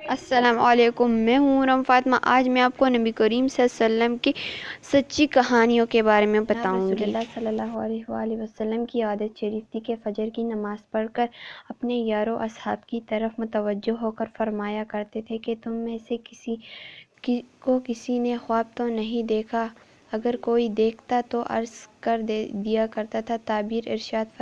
السلام علیکم، میں ہوں رم فاطمہ۔ آج میں آپ کو نبی کریم صلی اللہ علیہ وسلم کی سچی کہانیوں کے بارے میں بتاؤں گی۔ رسول اللہ صلی اللہ علیہ وآلہ وسلم کی عادت شریف تھی کہ فجر کی نماز پڑھ کر اپنے یاروں اصحاب کی طرف متوجہ ہو کر فرمایا کرتے تھے کہ تم میں سے کسی نے خواب تو نہیں دیکھا؟ اگر کوئی دیکھتا تو عرض کر دیا کرتا تھا۔ تعبیر ارشاد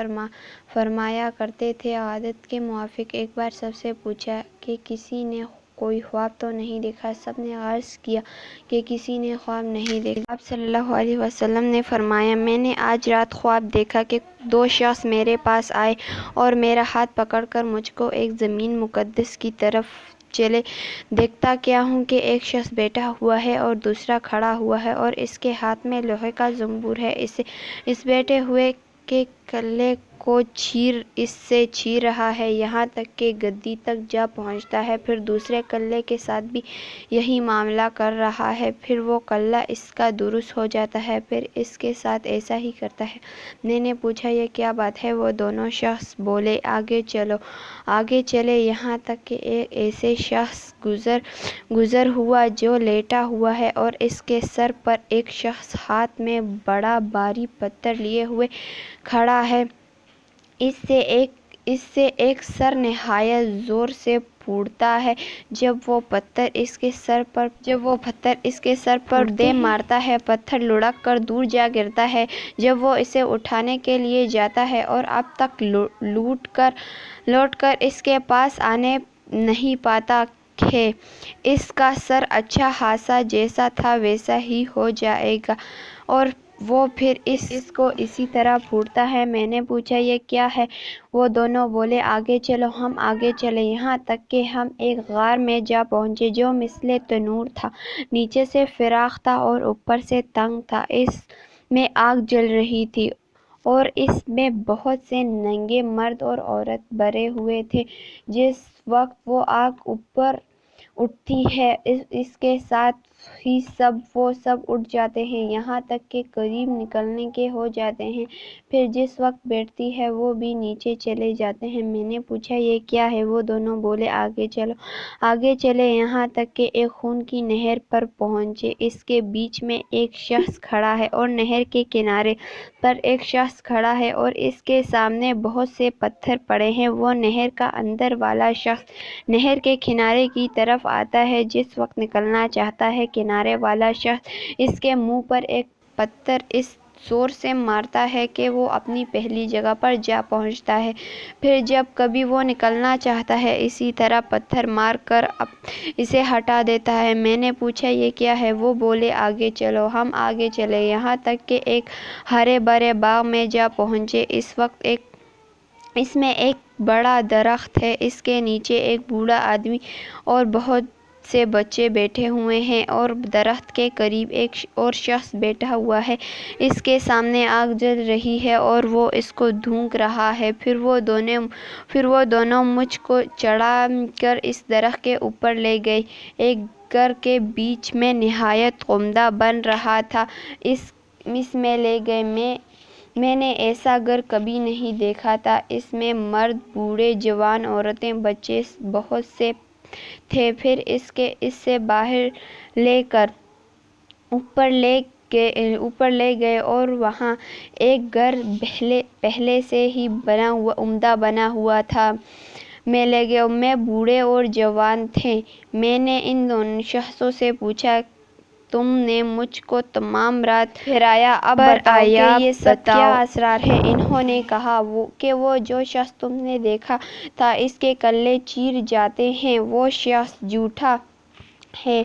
فرمایا کرتے تھے۔ عادت کے موافق ایک بار سب سے پوچھا کہ کسی نے کوئی خواب تو نہیں دیکھا؟ سب نے عرض کیا کہ کسی نے خواب نہیں دیکھا۔ آپ صلی اللہ علیہ وسلم نے فرمایا، میں نے آج رات خواب دیکھا کہ دو شخص میرے پاس آئے اور میرا ہاتھ پکڑ کر مجھ کو ایک زمین مقدس کی طرف چلے۔ دیکھتا کیا ہوں کہ ایک شخص بیٹھا ہوا ہے اور دوسرا کھڑا ہوا ہے اور اس کے ہاتھ میں لوہے کا زنبور ہے۔ اس بیٹھے ہوئے کے کلے کو اس سے چھیر رہا ہے یہاں تک کہ گدی تک جا پہنچتا ہے، پھر دوسرے کلے کے ساتھ بھی یہی معاملہ کر رہا ہے، پھر وہ کلہ اس کا درست ہو جاتا ہے، پھر اس کے ساتھ ایسا ہی کرتا ہے۔ میں نے پوچھا، یہ کیا بات ہے؟ وہ دونوں شخص بولے، آگے چلو۔ آگے چلے یہاں تک کہ ایک ایسے شخص گزر ہوا جو لیٹا ہوا ہے اور اس کے سر پر ایک شخص ہاتھ میں بڑا بھاری پتھر لیے ہوئے کھڑا ہے۔ اس سے ایک سر نہایت زور سے پھوٹتا ہے۔ جب وہ پتھر اس کے سر پر دے مارتا ہے، پتھر لڑھک کر دور جا گرتا ہے۔ جب وہ اسے اٹھانے کے لیے جاتا ہے اور اب تک لوٹ کر اس کے پاس آنے نہیں پاتا ہے، اس کا سر اچھا خاصا جیسا تھا ویسا ہی ہو جائے گا اور وہ پھر اس کو اسی طرح پھوڑتا ہے۔ میں نے پوچھا، یہ کیا ہے؟ وہ دونوں بولے، آگے چلو۔ ہم آگے چلے یہاں تک کہ ہم ایک غار میں جا پہنچے جو مثل تنور تھا، نیچے سے فراخ تھا اور اوپر سے تنگ تھا۔ اس میں آگ جل رہی تھی اور اس میں بہت سے ننگے مرد اور عورت بھرے ہوئے تھے۔ جس وقت وہ آگ اوپر اٹھتی ہے، اس کے ساتھ ہی وہ سب اٹھ جاتے ہیں یہاں تک کہ قریب نکلنے کے ہو جاتے ہیں، پھر جس وقت بیٹھتی ہے وہ بھی نیچے چلے جاتے ہیں۔ میں نے پوچھا، یہ کیا ہے؟ وہ دونوں بولے، آگے چلو۔ آگے چلے یہاں تک کہ ایک خون کی نہر پر پہنچے۔ اس کے بیچ میں ایک شخص کھڑا ہے اور نہر کے کنارے پر ایک شخص کھڑا ہے اور اس کے سامنے بہت سے پتھر پڑے ہیں۔ وہ نہر کا اندر والا شخص نہر کے کنارے کی طرف آتا ہے۔ جس وقت نکلنا چاہتا ہے، کنارے والا شخص اس کے منہ پر ایک پتھر اس زور سے مارتا ہے کہ وہ اپنی پہلی جگہ پر جا پہنچتا ہے، پھر جب کبھی وہ نکلنا چاہتا ہے اسی طرح پتھر مار کر اسے ہٹا دیتا ہے۔ میں نے پوچھا، یہ کیا ہے؟ وہ بولے، آگے چلو۔ ہم آگے چلے یہاں تک کہ ایک ہرے بھرے باغ میں جا پہنچے۔ اس میں ایک بڑا درخت ہے، اس کے نیچے ایک بوڑھا آدمی اور بہت سے بچے بیٹھے ہوئے ہیں اور درخت کے قریب ایک اور شخص بیٹھا ہوا ہے۔ اس کے سامنے آگ جل رہی ہے اور وہ اس کو دھونک رہا ہے۔ پھر وہ دونوں مجھ کو چڑھا کر اس درخت کے اوپر لے گئے۔ ایک گھر کے بیچ میں نہایت عمدہ بن رہا تھا، اس میں لے گئے۔ میں نے ایسا گھر کبھی نہیں دیکھا تھا۔ اس میں مرد، بوڑھے، جوان، عورتیں، بچے بہت سے تھے۔ پھر اس سے باہر لے کر اوپر لے گئے اور وہاں ایک گھر پہلے سے ہی عمدہ بنا ہوا تھا، میں لے گئے۔ میں بوڑھے اور جوان تھے۔ میں نے ان دونوں شخصوں سے پوچھا، تم نے مجھ کو تمام رات پھرایا، اب بتاؤ کہ یہ سب کیا اسرار ہے؟ انہوں نے کہا کہ وہ جو شخص تم نے دیکھا تھا اس کے کلے چیر جاتے ہیں، وہ شخص جھوٹا ہے،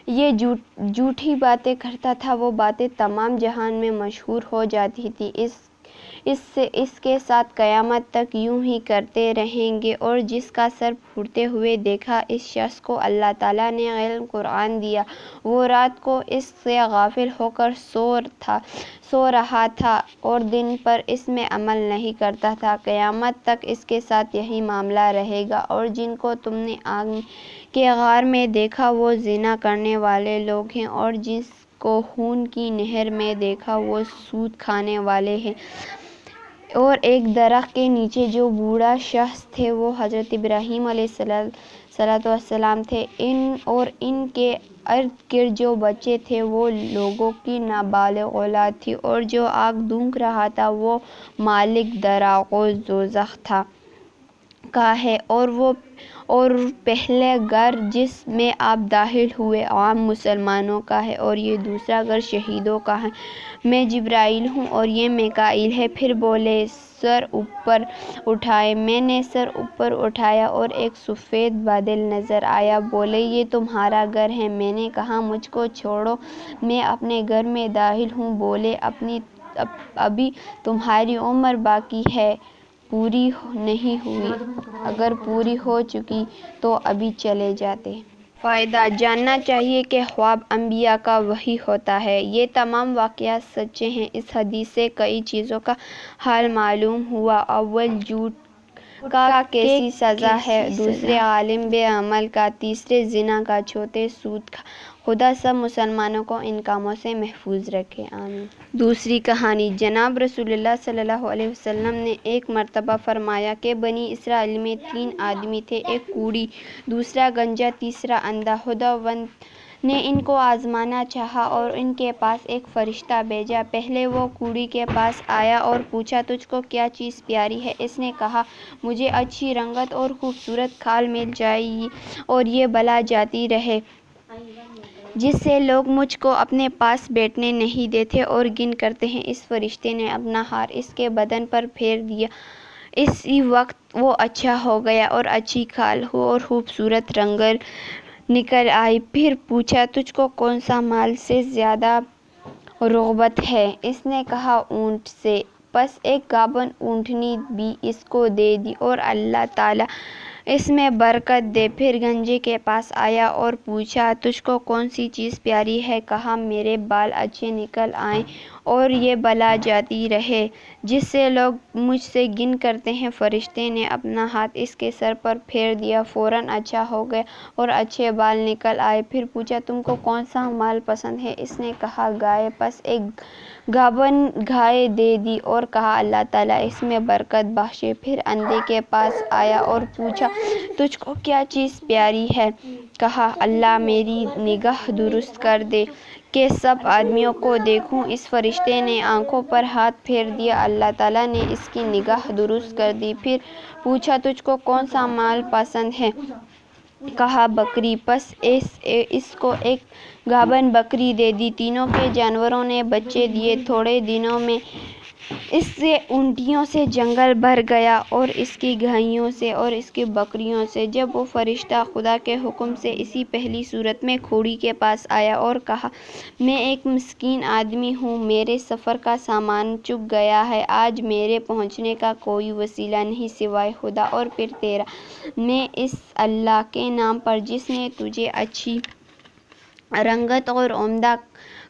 یہ جھوٹی باتیں کرتا تھا، وہ باتیں تمام جہان میں مشہور ہو جاتی تھیں، اس کے ساتھ قیامت تک یوں ہی کرتے رہیں گے۔ اور جس کا سر پھوٹتے ہوئے دیکھا، اس شخص کو اللہ تعالیٰ نے علم قرآن دیا، وہ رات کو اس سے غافل ہو کر سو رہا تھا اور دن پر اس میں عمل نہیں کرتا تھا، قیامت تک اس کے ساتھ یہی معاملہ رہے گا۔ اور جن کو تم نے آگ کے غار میں دیکھا وہ زنا کرنے والے لوگ ہیں، اور جس کو خون کی نہر میں دیکھا وہ سود کھانے والے ہیں۔ اور ایک درخت کے نیچے جو بوڑھا شخص تھے وہ حضرت ابراہیم علیہ صلاۃ والسلام تھے، ان کے ارد گرد جو بچے تھے وہ لوگوں کی نابالغ اولاد تھی، اور جو آگ دھونک رہا تھا وہ مالک دراغ و دوزخ کا ہے، اور پہلے گھر جس میں آپ داخل ہوئے عام مسلمانوں کا ہے، اور یہ دوسرا گھر شہیدوں کا ہے۔ میں جبرائیل ہوں اور یہ میکائیل ہے۔ پھر بولے سر اوپر اٹھائیں۔ میں نے سر اوپر اٹھایا اور ایک سفید بادل نظر آیا۔ بولے یہ تمہارا گھر ہے۔ میں نے کہا مجھ کو چھوڑو، میں اپنے گھر میں داخل ہوں۔ بولے ابھی تمہاری عمر باقی ہے، پوری نہیں ہوئی، اگر پوری ہو چکی تو ابھی چلے جاتے۔ فائدہ: جاننا چاہیے کہ خواب انبیاء کا وحی ہوتا ہے۔ یہ تمام واقعات سچے ہیں۔ اس حدیث سے کئی چیزوں کا حال معلوم ہوا۔ اول، جھوٹ کا کیسی سزا ہے، دوسرے، عالم بے عمل کا، تیسرے، زنا کا، چوتھے، سود کا۔ خدا سب مسلمانوں کو ان کاموں سے محفوظ رکھے، آمین۔ دوسری کہانی: جناب رسول اللہ صلی اللہ علیہ وسلم نے ایک مرتبہ فرمایا کہ بنی اسرائیل میں 3 آدمی تھے، ایک کوڑی، دوسرا گنجا، تیسرا اندھا۔ خداوند نے ان کو آزمانا چاہا اور ان کے پاس ایک فرشتہ بھیجا۔ پہلے وہ کوڑی کے پاس آیا اور پوچھا تجھ کو کیا چیز پیاری ہے؟ اس نے کہا مجھے اچھی رنگت اور خوبصورت کھال مل جائے اور یہ بلا جاتی رہے جس سے لوگ مجھ کو اپنے پاس بیٹھنے نہیں دیتے اور گھن کرتے ہیں۔ اس فرشتے نے اپنا ہاتھ اس کے بدن پر پھیر دیا، اسی وقت وہ اچھا ہو گیا اور اچھی کھال اور خوبصورت رنگت نکل آئی۔ پھر پوچھا تجھ کو کون سا مال سے زیادہ رغبت ہے؟ اس نے کہا اونٹ سے۔ پس ایک گابن اونٹنی بھی اس کو دے دی اور اللہ تعالیٰ اس میں برکت دے۔ پھر گنجے کے پاس آیا اور پوچھا تجھ کو کون سی چیز پیاری ہے؟ کہا میرے بال اچھے نکل آئیں اور یہ بلا جاتی رہے جس سے لوگ مجھ سے گھن کرتے ہیں۔ فرشتے نے اپنا ہاتھ اس کے سر پر پھیر دیا، فوراً اچھا ہو گیا اور اچھے بال نکل آئے۔ پھر پوچھا تم کو کون سا مال پسند ہے؟ اس نے کہا گائے۔ پس ایک گابن گائے دے دی اور کہا اللہ تعالیٰ اس میں برکت بخشے۔ پھر اندھے کے پاس آیا اور پوچھا تجھ کو کیا چیز پیاری ہے؟ کہا اللہ میری نگاہ درست کر دے کہ سب آدمیوں کو دیکھوں۔ اس فرشتے نے آنکھوں پر ہاتھ پھیر دیا، اللہ تعالیٰ نے اس کی نگاہ درست کر دی۔ پھر پوچھا تجھ کو کون سا مال پسند ہے؟ کہا بکری۔ پس اس کو ایک گابن بکری دے دی۔ تینوں کے جانوروں نے بچے دیے۔ تھوڑے دنوں میں اس سے اونٹیوں سے جنگل بھر گیا اور اس کی گائیوں سے اور اس کی بکریوں سے۔ جب وہ فرشتہ خدا کے حکم سے اسی پہلی صورت میں کوڑی کے پاس آیا اور کہا میں ایک مسکین آدمی ہوں، میرے سفر کا سامان چک گیا ہے، آج میرے پہنچنے کا کوئی وسیلہ نہیں سوائے خدا اور پھر تیرا، میں اس اللہ کے نام پر جس نے تجھے اچھی رنگت اور عمدہ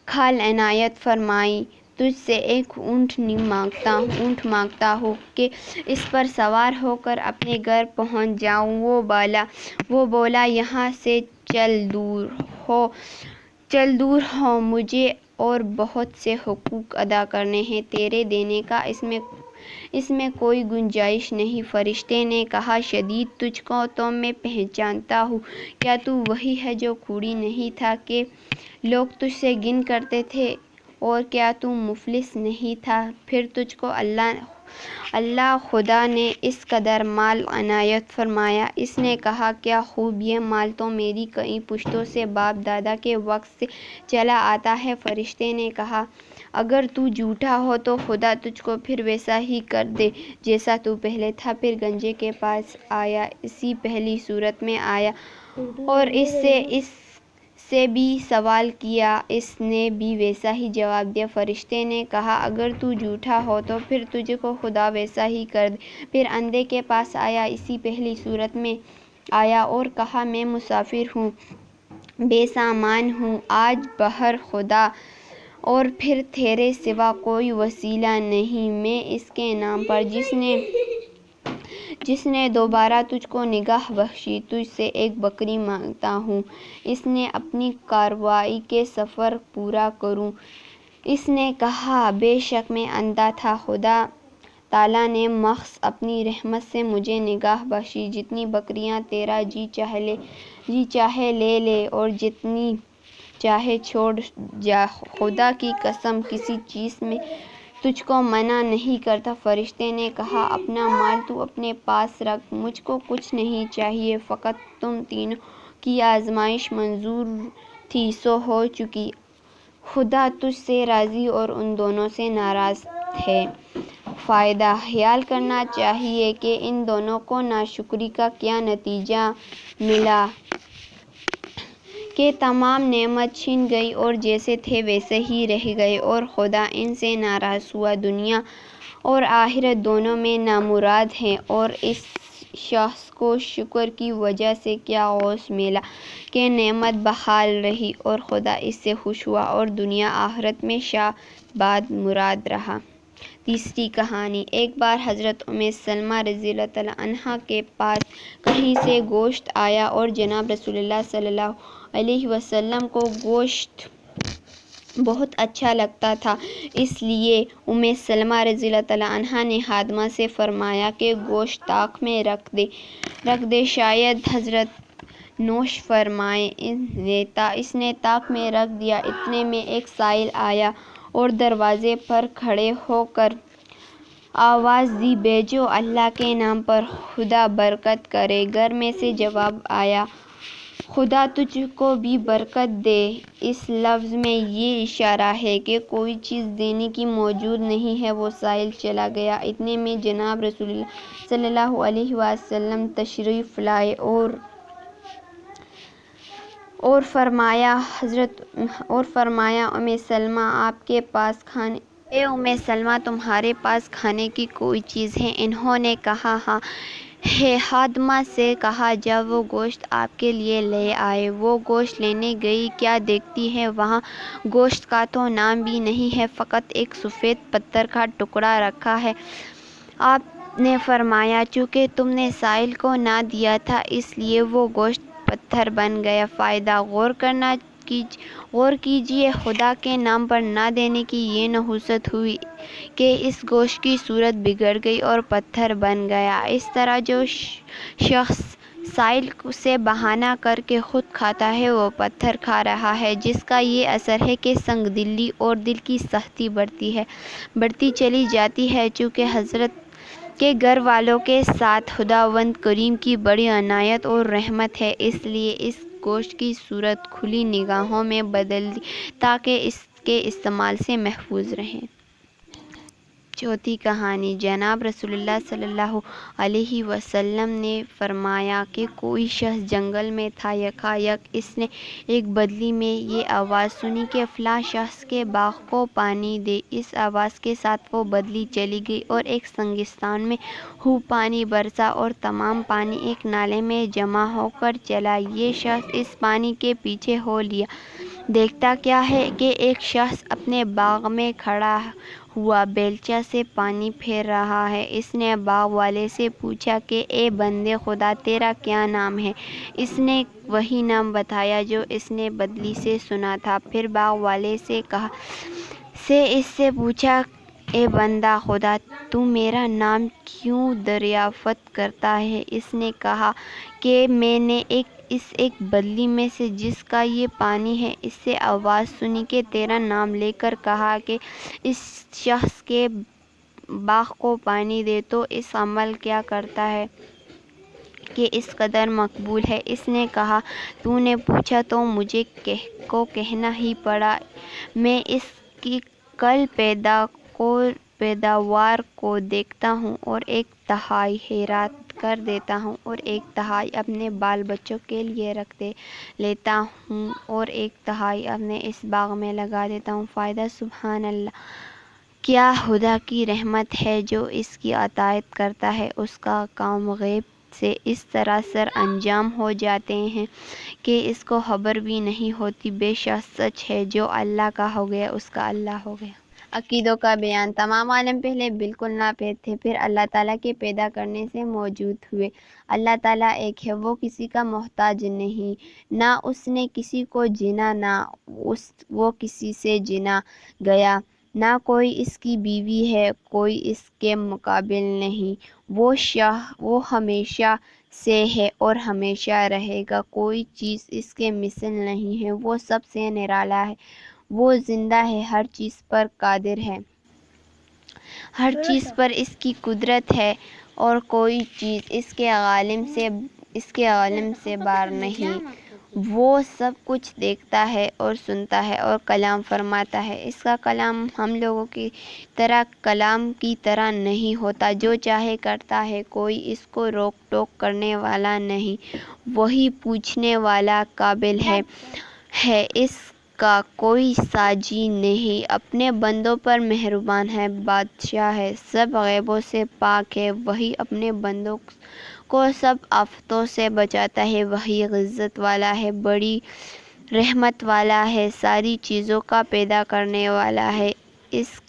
کھال عنایت فرمائی، تجھ سے ایک اونٹ مانگتا ہوں کہ اس پر سوار ہو کر اپنے گھر پہنچ جاؤں۔ وہ بولا یہاں سے چل دور ہو، مجھے اور بہت سے حقوق ادا کرنے ہیں تیرے دینے کا اس میں کوئی گنجائش نہیں۔ فرشتے نے کہا شدید تجھ کو تو میں پہچانتا ہوں، کیا تو وہی ہے جو کوڑی نہیں تھا کہ لوگ تجھ سے گھن کرتے تھے، اور کیا تو مفلس نہیں تھا؟ پھر تجھ کو اللہ خدا نے اس قدر مال عنایت فرمایا؟ اس نے کہا کیا خوب، یہ مال تو میری کئی پشتوں سے باپ دادا کے وقت سے چلا آتا ہے۔ فرشتے نے کہا اگر تو جھوٹا ہو تو خدا تجھ کو پھر ویسا ہی کر دے جیسا تو پہلے تھا۔ پھر گنجے کے پاس آیا، اسی پہلی صورت میں آیا اور اس سے بھی سوال کیا، اس نے بھی ویسا ہی جواب دیا۔ فرشتے نے کہا اگر تو جھوٹا ہو تو پھر تجھ کو خدا ویسا ہی کر دے۔ پھر اندھے کے پاس آیا، اسی پہلی صورت میں آیا اور کہا میں مسافر ہوں، بے سامان ہوں، آج بہر خدا اور پھر تیرے سوا کوئی وسیلہ نہیں، میں اس کے نام پر جس نے دوبارہ تجھ کو نگاہ بخشی، تجھ سے ایک بکری مانگتا ہوں، اس نے اپنی کارروائی کے سفر پورا کروں۔ اس نے کہا بے شک میں اندھا تھا، خدا تعالیٰ نے محض اپنی رحمت سے مجھے نگاہ بخشی۔ جتنی بکریاں تیرا جی چاہے لے لے اور جتنی چاہے چھوڑ جا، خدا کی قسم کسی چیز میں تجھ کو منع نہیں کرتا۔ فرشتے نے کہا اپنا مال تو اپنے پاس رکھ، مجھ کو کچھ نہیں چاہیے، فقط تم تینوں کی آزمائش منظور تھی سو ہو چکی، خدا تجھ سے راضی اور ان دونوں سے ناراض ہے۔ فائدہ: خیال کرنا چاہیے کہ ان دونوں کو ناشکری کا کیا نتیجہ ملا کہ تمام نعمت چھن گئی اور جیسے تھے ویسے ہی رہ گئے اور خدا ان سے ناراض ہوا۔ دنیا اور آخرت دونوں میں نامراد ہیں، اور اس شخص کو شکر کی وجہ سے کیا غوث ملا کہ نعمت بحال رہی اور خدا اس سے خوش ہوا اور دنیا آخرت میں شاد باد مراد رہا۔ تیسری کہانی: ایک بار حضرت سلمہ رضی اللہ تعالیٰ عنہا کے پاس کہیں سے گوشت آیا اور جناب رسول اللہ صلی اللہ علیہ وسلم کو گوشت بہت اچھا لگتا تھا، اس لیے سلمہ رضی اللہ تعالیٰ عنہا نے خادمہ سے فرمایا کہ گوشت طاق میں رکھ دے، شاید حضرت نوش فرمائیں۔ اس نے طاق میں رکھ دیا۔ اتنے میں ایک سائل آیا اور دروازے پر کھڑے ہو کر آواز دی، بھیجو اللہ کے نام پر، خدا برکت کرے۔ گھر میں سے جواب آیا، خدا تجھ کو بھی برکت دے۔ اس لفظ میں یہ اشارہ ہے کہ کوئی چیز دینے کی موجود نہیں ہے۔ وہ سائل چلا گیا۔ اتنے میں جناب رسول اللہ صلی اللہ علیہ وسلم تشریف لائے اور فرمایا سلمہ آپ کے پاس کھانے اے سلمہ تمہارے پاس کھانے کی کوئی چیز ہے؟ انہوں نے کہا ہاں ہے۔ خادمہ سے کہا جا وہ گوشت آپ کے لیے لے آئے۔ وہ گوشت لینے گئی، کیا دیکھتی ہے وہاں گوشت کا تو نام بھی نہیں ہے، فقط ایک سفید پتھر کا ٹکڑا رکھا ہے۔ آپ نے فرمایا چونکہ تم نے سائل کو نہ دیا تھا اس لیے وہ گوشت پتھر بن گیا۔ فائدہ: غور کیجیے، خدا کے نام پر نہ دینے کی یہ نحوست ہوئی کہ اس گوشت کی صورت بگڑ گئی اور پتھر بن گیا۔ اس طرح جو شخص سائل سے بہانہ کر کے خود کھاتا ہے وہ پتھر کھا رہا ہے، جس کا یہ اثر ہے کہ سنگ دلی اور دل کی سختی بڑھتی چلی جاتی ہے۔ چونکہ حضرت کے گھر والوں کے ساتھ خداوند کریم کی بڑی عنایت اور رحمت ہے، اس لیے اس گوشت کی صورت کھلی نگاہوں میں بدل دی تاکہ اس کے استعمال سے محفوظ رہیں۔ چوتھی کہانی: جناب رسول اللہ صلی اللہ علیہ وسلم نے فرمایا کہ کوئی شخص جنگل میں تھا، یکایک اس نے ایک بدلی میں یہ آواز سنی کہ فلاں شخص کے باغ کو پانی دے۔ اس آواز کے ساتھ وہ بدلی چلی گئی اور ایک ریگستان میں خوب پانی برسا اور تمام پانی ایک نالے میں جمع ہو کر چلا۔ یہ شخص اس پانی کے پیچھے ہو لیا، دیکھتا کیا ہے کہ ایک شخص اپنے باغ میں کھڑا ہوا بیلچہ سے پانی پھیر رہا ہے۔ اس نے باغ والے سے پوچھا کہ اے بندے خدا تیرا کیا نام ہے؟ اس نے وہی نام بتایا جو اس نے بدلی سے سنا تھا۔ پھر باغ والے سے اس سے پوچھا، اے بندہ خدا تو میرا نام کیوں دریافت کرتا ہے؟ اس نے کہا کہ میں نے اس ایک بدلی میں سے جس کا یہ پانی ہے اس سے آواز سنی کہ تیرا نام لے کر کہا کہ اس شخص کے باغ کو پانی دے، تو اس عمل کیا کرتا ہے کہ اس قدر مقبول ہے؟ اس نے کہا تو نے پوچھا تو مجھے کو کہنا ہی پڑا، میں اس کی کل پیداوار کو دیکھتا ہوں اور ایک تہائی خیرات کر دیتا ہوں اور ایک تہائی اپنے بال بچوں کے لیے رکھ لیتا ہوں اور ایک تہائی اپنے اس باغ میں لگا دیتا ہوں۔ فائدہ: سبحان اللہ، کیا خدا کی رحمت ہے جو اس کی اطاعت کرتا ہے اس کا کام غیب سے اس طرح سر انجام ہو جاتے ہیں کہ اس کو خبر بھی نہیں ہوتی۔ بے شک سچ ہے، جو اللہ کا ہو گیا اس کا اللہ ہو گیا۔ عقیدوں کا بیان: تمام عالم پہلے بالکل ناپید تھے، پھر اللہ تعالیٰ کے پیدا کرنے سے موجود ہوئے۔ اللہ تعالیٰ ایک ہے، وہ کسی کا محتاج نہیں، نہ اس نے کسی کو چنا نہ وہ کسی سے چنا گیا۔ نہ کوئی اس کی بیوی ہے، کوئی اس کے مقابل نہیں۔ وہ شاہ، وہ ہمیشہ سے ہے اور ہمیشہ رہے گا، کوئی چیز اس کے مثل نہیں ہے۔ وہ سب سے نرالا ہے، وہ زندہ ہے، ہر چیز پر قادر ہے، ہر چیز پر اس کی قدرت ہے، اور کوئی چیز اس کے عالم سے باہر نہیں۔ وہ سب کچھ دیکھتا ہے اور سنتا ہے اور کلام فرماتا ہے۔ اس کا کلام ہم لوگوں کی طرح کلام کی طرح نہیں ہوتا، جو چاہے کرتا ہے، کوئی اس کو روک ٹوک کرنے والا نہیں، وہی پوچھنے والا قابل ہے، اس کا کوئی ساجی نہیں، اپنے بندوں پر مہربان ہے، بادشاہ ہے، سب عیبوں سے پاک ہے، وہی اپنے بندوں کو سب آفتوں سے بچاتا ہے، وہی عزت والا ہے، بڑی رحمت والا ہے، ساری چیزوں کا پیدا کرنے والا ہے، اس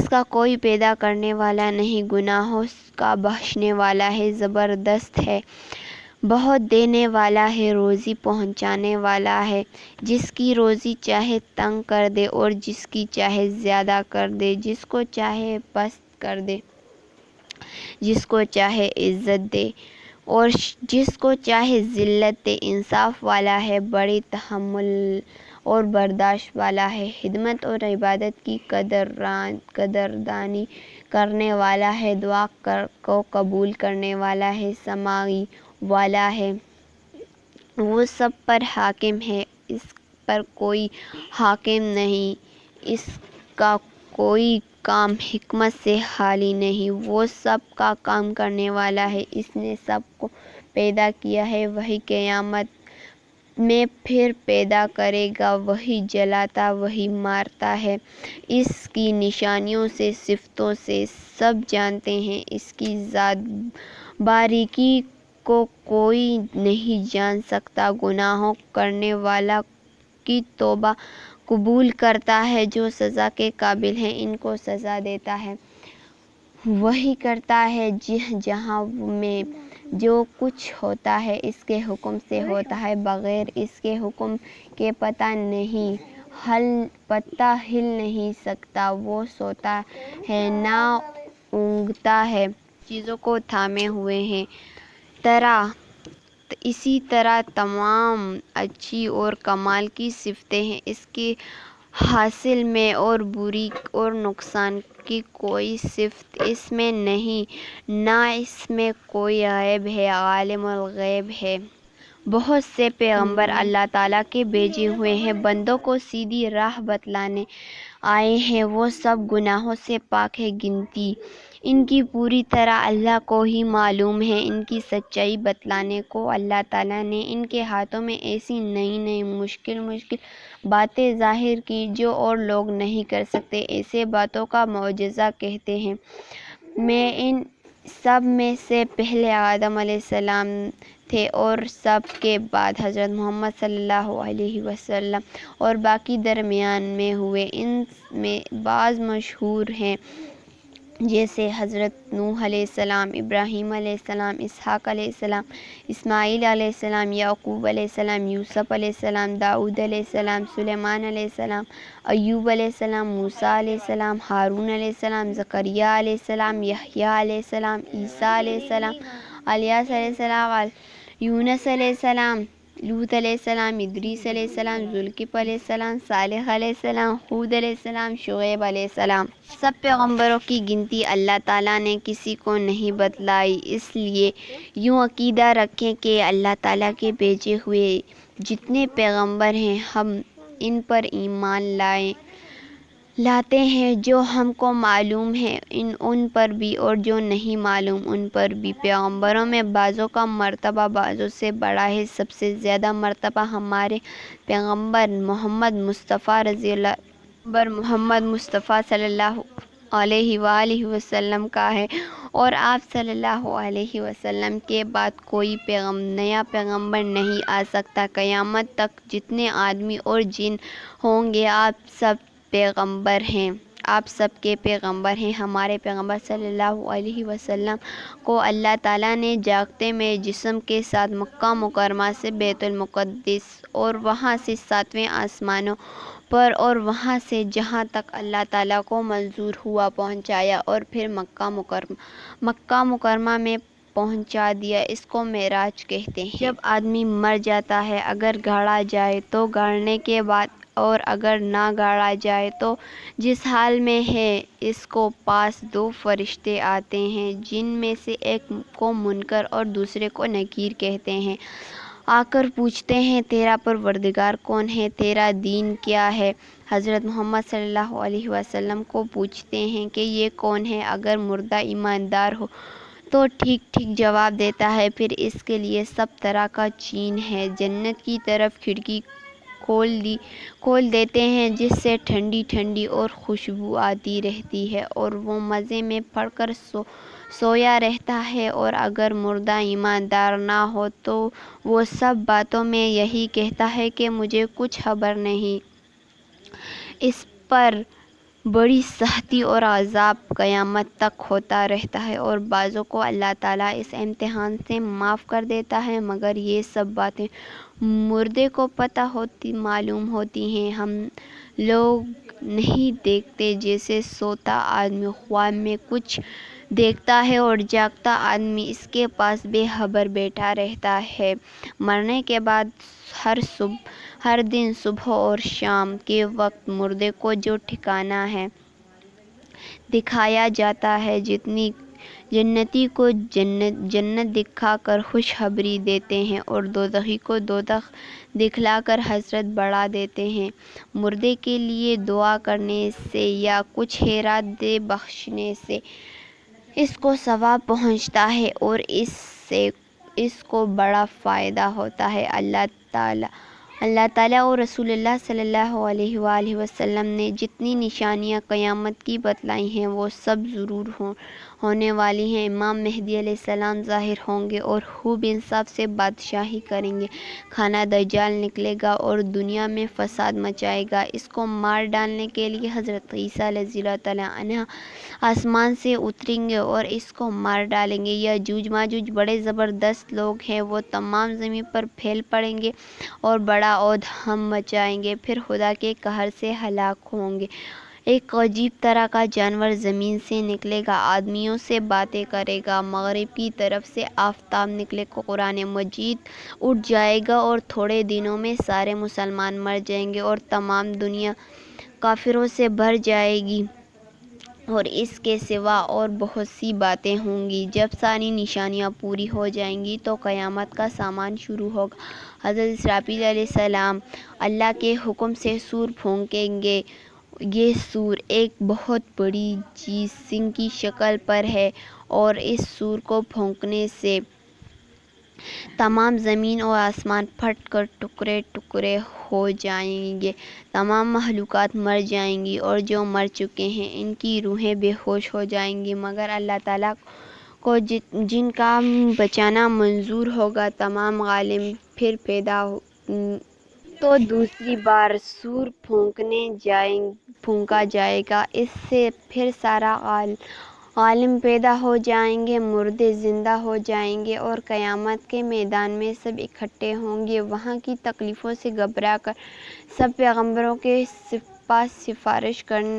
کا کوئی پیدا کرنے والا نہیں، گناہوں کا بخشنے والا ہے، زبردست ہے، بہت دینے والا ہے، روزی پہنچانے والا ہے، جس کی روزی چاہے تنگ کر دے اور جس کی چاہے زیادہ کر دے، جس کو چاہے پست کر دے، جس کو چاہے عزت دے اور جس کو چاہے ذلت دے، انصاف والا ہے، بڑی تحمل اور برداشت والا ہے، خدمت اور عبادت کی قدردانی کرنے والا ہے، دعا کو قبول کرنے والا ہے، سماعی والا ہے، وہ سب پر حاکم ہے، اس پر کوئی حاکم نہیں، اس کا کوئی کام حکمت سے خالی نہیں، وہ سب کا کام کرنے والا ہے، اس نے سب کو پیدا کیا ہے، وہی قیامت میں پھر پیدا کرے گا، وہی جلاتا وہی مارتا ہے، اس کی نشانیوں سے، صفتوں سے سب جانتے ہیں، اس کی ذات باریکی کو کوئی نہیں جان سکتا، گناہوں کرنے والا کی توبہ قبول کرتا ہے، جو سزا کے قابل ہیں ان کو سزا دیتا ہے، وہی کرتا ہے جہاں میں جو کچھ ہوتا ہے اس کے حکم سے ہوتا ہے، بغیر اس کے حکم کے پتہ ہل نہیں سکتا، وہ سوتا ہے نہ اونگتا ہے، چیزوں کو تھامے ہوئے ہے، اسی طرح تمام اچھی اور کمال کی صفتیں ہیں، اس کی حاصل میں اور بری اور نقصان کی کوئی صفت اس میں نہیں، نہ اس میں کوئی عیب ہے، عالم الغیب ہے۔ بہت سے پیغمبر اللہ تعالیٰ کے بھیجے ہوئے ہیں، بندوں کو سیدھی راہ بتلانے آئے ہیں، وہ سب گناہوں سے پاک ہے، گنتی ان کی پوری طرح اللہ کو ہی معلوم ہے، ان کی سچائی بتلانے کو اللہ تعالیٰ نے ان کے ہاتھوں میں ایسی نئی مشکل باتیں ظاہر کی جو اور لوگ نہیں کر سکتے، ایسے باتوں کا معجزہ کہتے ہیں۔ میں ان سب میں سے پہلے آدم علیہ السلام تھے اور سب کے بعد حضرت محمد صلی اللہ علیہ وسلم اور باقی درمیان میں ہوئے، ان میں بعض مشہور ہیں جیسے حضرت نوح علیہ السلام، ابراہیم علیہ السلام، اسحاق علیہ السلام، اسماعیل علیہ السلام، یعقوب علیہ السلام، یوسف علیہ السلام، داؤد علیہ السلام، سلیمان علیہ السلام، ایوب علیہ السلام، موسیٰ علیہ السلام، ہارون علیہ السلام، زکریا علیہ السلام، یحییٰ علیہ السلام، عیسیٰ علیہ السلام، الیاس علیہ السلام، یونس علیہ السلام، لوط علیہ السلام، ادریس علیہ السلام، ذوالکفل علیہ السلام، صالح علیہ السلام، ہود علیہ السلام، شعیب علیہ السلام۔ سب پیغمبروں کی گنتی اللہ تعالیٰ نے کسی کو نہیں بتلائی، اس لیے یوں عقیدہ رکھیں کہ اللہ تعالیٰ کے بھیجے ہوئے جتنے پیغمبر ہیں ہم ان پر ایمان لاتے ہیں، جو ہم کو معلوم ہے ان پر بھی اور جو نہیں معلوم ان پر بھی۔ پیغمبروں میں بعضوں کا مرتبہ بعضوں سے بڑا ہے، سب سے زیادہ مرتبہ ہمارے پیغمبر محمد مصطفیٰ صلی اللہ علیہ وآلہ وسلم کا ہے، اور آپ صلی اللہ علیہ وسلم کے بعد کوئی نیا پیغمبر نہیں آ سکتا، قیامت تک جتنے آدمی اور جن ہوں گے آپ سب پیغمبر ہیں۔ آپ سب کے پیغمبر ہیں۔ ہمارے پیغمبر صلی اللہ علیہ وسلم کو اللہ تعالیٰ نے جاگتے میں جسم کے ساتھ مکہ مکرمہ سے بیت المقدس اور وہاں سے 7ویں آسمانوں پر اور وہاں سے جہاں تک اللہ تعالیٰ کو منظور ہوا پہنچایا اور پھر مکہ مکرمہ میں پہنچا دیا۔ اس کو معراج کہتے ہیں۔ جب آدمی مر جاتا ہے، اگر گاڑا جائے تو گاڑنے کے بعد، اور اگر نہ گاڑا جائے تو جس حال میں ہے، اس کو پاس 2 فرشتے آتے ہیں، جن میں سے ایک کو منکر اور دوسرے کو نکیر کہتے ہیں۔ آ کر پوچھتے ہیں تیرا پروردگار کون ہے، تیرا دین کیا ہے؟ حضرت محمد صلی اللہ علیہ وسلم کو پوچھتے ہیں کہ یہ کون ہے؟ اگر مردہ ایماندار ہو تو ٹھیک ٹھیک جواب دیتا ہے، پھر اس کے لیے سب طرح کا چین ہے۔ جنت کی طرف کھڑکی کھول دیتے ہیں، جس سے ٹھنڈی ٹھنڈی اور خوشبو آتی رہتی ہے، اور وہ مزے میں پڑ کر سویا رہتا ہے۔ اور اگر مردہ ایماندار نہ ہو تو وہ سب باتوں میں یہی کہتا ہے کہ مجھے کچھ خبر نہیں۔ اس پر بڑی سختی اور عذاب قیامت تک ہوتا رہتا ہے، اور بعضوں کو اللہ تعالیٰ اس امتحان سے معاف کر دیتا ہے، مگر یہ سب باتیں مردے کو معلوم ہوتی ہیں۔ ہم لوگ نہیں دیکھتے جیسے سوتا آدمی خواب میں کچھ دیکھتا ہے اور جاگتا آدمی اس کے پاس بے خبر بیٹھا رہتا ہے۔ مرنے کے بعد ہر دن صبح اور شام کے وقت مردے کو جو ٹھکانہ ہے دکھایا جاتا ہے۔ جنتی کو جنت دکھا کر خوشخبری دیتے ہیں، اور دوزخی کو دوزخ دکھلا کر حسرت بڑھا دیتے ہیں۔ مردے کے لیے دعا کرنے سے یا کچھ خیرات بخشنے سے اس کو ثواب پہنچتا ہے، اور اس سے اس کو بڑا فائدہ ہوتا ہے۔ اللہ تعالیٰ اور رسول اللہ صلی اللہ علیہ وآلہ وسلم نے جتنی نشانیاں قیامت کی بتلائی ہیں، وہ سب ضرور ہونے والی ہیں۔ امام مہدی علیہ السلام ظاہر ہوں گے اور خوب انصاف سے بادشاہی کریں گے۔ خانہ دجال نکلے گا اور دنیا میں فساد مچائے گا۔ اس کو مار ڈالنے کے لیے حضرت عیسیٰ رضی اللہ تعالیٰ عنہ آسمان سے اتریں گے اور اس کو مار ڈالیں گے۔ یاجوج ماجوج بڑے زبردست لوگ ہیں، وہ تمام زمین پر پھیل پڑیں گے اور بڑا ادھم مچائیں گے، پھر خدا کے قہر سے ہلاک ہوں گے۔ ایک عجیب طرح کا جانور زمین سے نکلے گا، آدمیوں سے باتیں کرے گا۔ مغرب کی طرف سے آفتاب نکلے گا، قرآن مجید اٹھ جائے گا، اور تھوڑے دنوں میں سارے مسلمان مر جائیں گے اور تمام دنیا کافروں سے بھر جائے گی، اور اس کے سوا اور بہت سی باتیں ہوں گی۔ جب ساری نشانیاں پوری ہو جائیں گی تو قیامت کا سامان شروع ہوگا۔ حضرت اسرافیل علیہ السلام اللہ کے حکم سے سور پھونکیں گے۔ یہ سور ایک بہت بڑی چیز سنگ کی شکل پر ہے، اور اس سور کو پھونکنے سے تمام زمین اور آسمان پھٹ کر ٹکڑے ٹکڑے ہو جائیں گے، تمام مخلوقات مر جائیں گی، اور جو مر چکے ہیں ان کی روحیں بے ہوش ہو جائیں گی، مگر اللہ تعالیٰ کو جن کا بچانا منظور ہوگا۔ تمام عالم پھر پیدا تو دوسری بار سور پھونکا جائے گا، اس سے پھر سارا عالم پیدا ہو جائیں گے، مردے زندہ ہو جائیں گے، اور قیامت کے میدان میں سب اکٹھے ہوں گے۔ وہاں کی تکلیفوں سے گھبرا کر سب پیغمبروں کے پاس سفارش کرنے